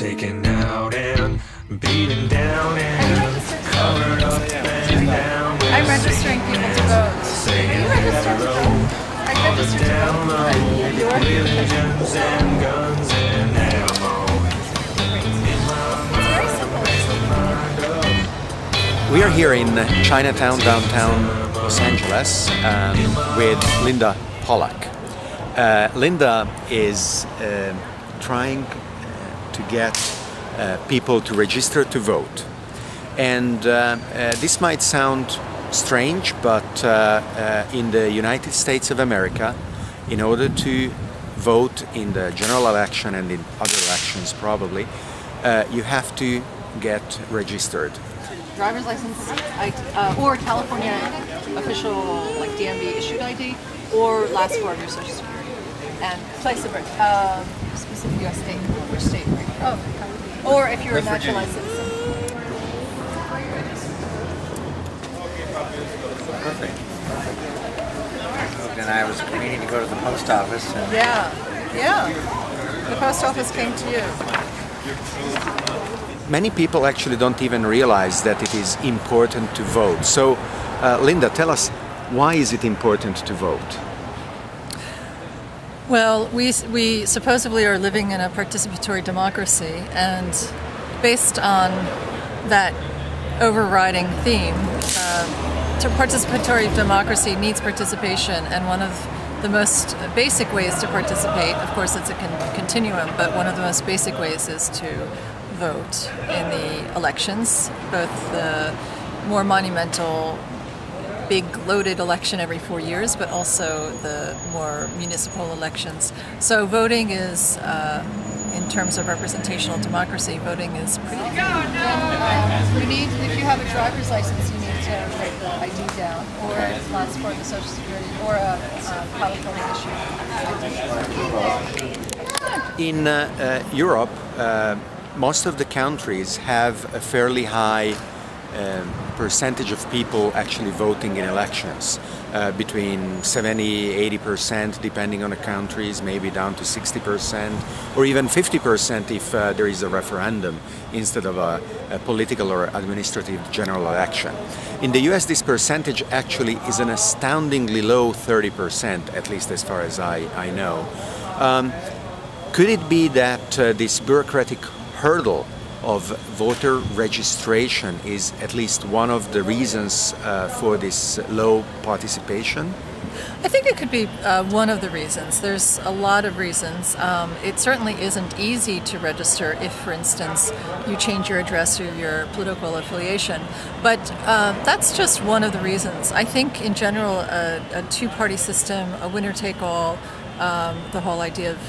taken out and beaten down and covered up and down. I'm registering people to vote. Are you registered to vote? I'm registered to vote. With guns and guns and ammo. It's very simple. We are here in Chinatown, downtown Los Angeles, with Linda Pollack. Linda is trying to get people to register to vote. And this might sound strange, but in the United States of America, in order to vote in the general election and in other elections probably, you have to get registered. Driver's license, or California official like DMV issued ID, or last four of your social security, and place of birth, specific U.S. state or state. Oh, or if you're a naturalized citizen. Perfect. And I was meaning to go to the post office. And Yeah. The post office came to you. Many people actually don't even realize that it is important to vote. So, Linda, tell us, why is it important to vote? Well, we supposedly are living in a participatory democracy, and based on that overriding theme, participatory democracy needs participation, and one of the most basic ways to participate, of course it's a continuum, but one of the most basic ways is to vote in the elections, both the more monumental, big loaded election every 4 years, but also the more municipal elections. So voting is, in terms of representational democracy, voting is pretty You need, if you have a driver's license, you need to write the ID down, or last four of the Social Security, or a California issue. In Europe, most of the countries have a fairly high percentage of people actually voting in elections, between 70–80% depending on the countries, maybe down to 60% or even 50% if there is a referendum instead of a political or administrative general election. In the US, this percentage actually is an astoundingly low 30%, at least as far as I know. Could it be that this bureaucratic hurdle of voter registration is at least one of the reasons for this low participation? I think it could be one of the reasons. There's a lot of reasons. It certainly isn't easy to register if, for instance, you change your address or your political affiliation. But that's just one of the reasons. I think in general a two-party system, a winner-take-all, the whole idea of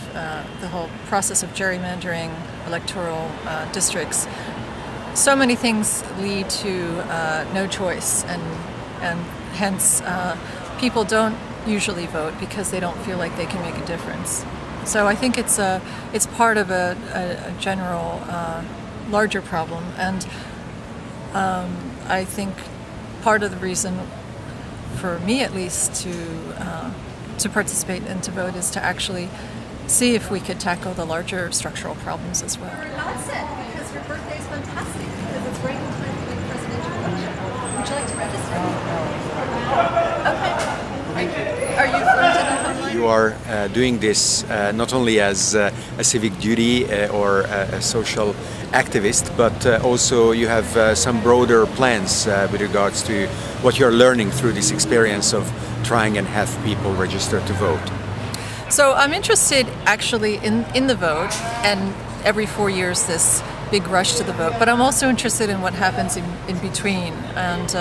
the whole process of gerrymandering electoral districts. So many things lead to no choice, and hence people don't usually vote because they don't feel like they can make a difference. So I think it's part of a general larger problem, and I think part of the reason, for me at least, to participate and to vote is to actually see if we could tackle the larger structural problems as well. That's it, because your birthday is fantastic, because it's right in time for the presidential election. Would you like to register? Okay. Are you fluent enough online? You are doing this not only as a civic duty or a social activist, but also you have some broader plans with regards to what you're learning through this experience of trying and have people register to vote. So I'm interested actually in the vote, and every 4 years this big rush to the vote, but I'm also interested in what happens in between, and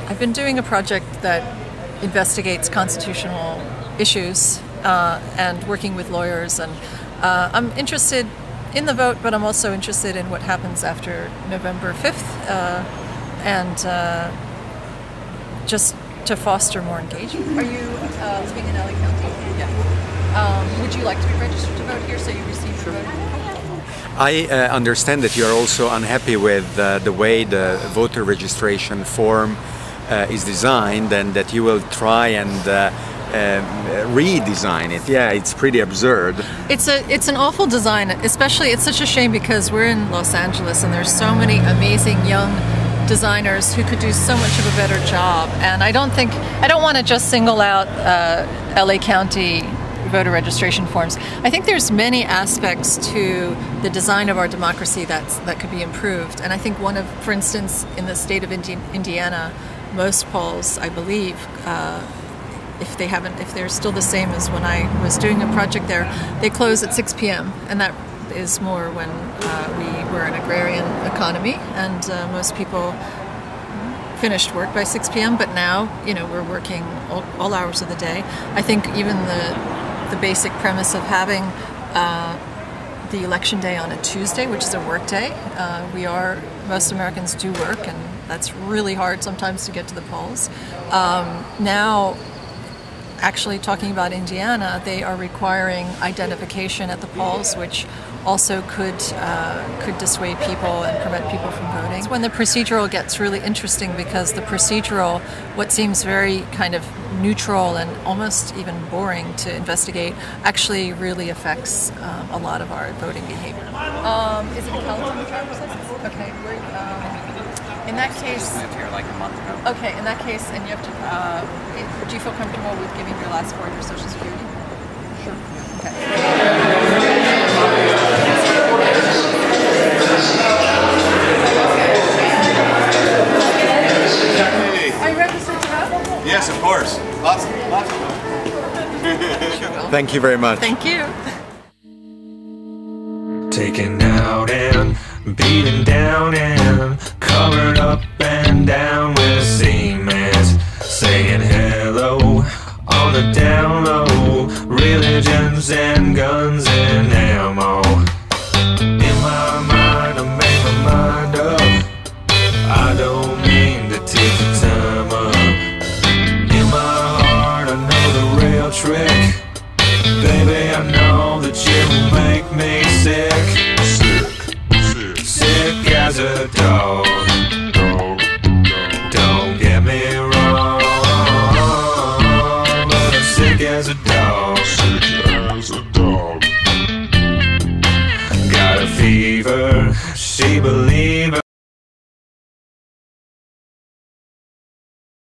I've been doing a project that investigates constitutional issues and working with lawyers, and I'm interested in the vote, but I'm also interested in what happens after November 5th, and just to foster more engagement. Are you living in LA County? Yeah. Would you like to be registered to vote here so you receive your vote? I understand that you are also unhappy with the way the voter registration form is designed, and that you will try and redesign it. Yeah, it's pretty absurd. It's an awful design, especially it's such a shame because we're in Los Angeles and there's so many amazing young designers who could do so much of a better job. And I don't want to just single out LA County voter registration forms. I think there's many aspects to the design of our democracy that could be improved. And I think for instance, in the state of Indiana, most polls, I believe, if they're still the same as when I was doing a project there, they close at 6 p.m. and that is more when we were an agrarian economy and most people finished work by 6 p.m. But now, we're working all hours of the day. I think even the basic premise of having the election day on a Tuesday, which is a work day, most Americans do work, and that's really hard sometimes to get to the polls. Now, actually talking about Indiana, they are requiring identification at the polls, which also could dissuade people and prevent people from voting. It's when the procedural gets really interesting because the procedural, what seems very kind of neutral and almost even boring to investigate, actually really affects a lot of our voting behavior. Is it a California driver's license? Okay. In that case, I moved here like a month ago. Okay, in that case, and you have to, do you feel comfortable with giving your last four of your Social Security? Sure. Okay. Are you registered to vote? Yes, of course. Lots of them. Thank you very much. Thank you. Taken out and beaten down and covered up and down with cement, saying hello on the down low, religions and guns and ammo. In my mind I made my mind up, I don't mean to take the time up. In my heart I know the real trick, baby I know that you will make me sick. Sick as a dog. Don't get me wrong, but I'm sick as a dog. Got a fever, she believes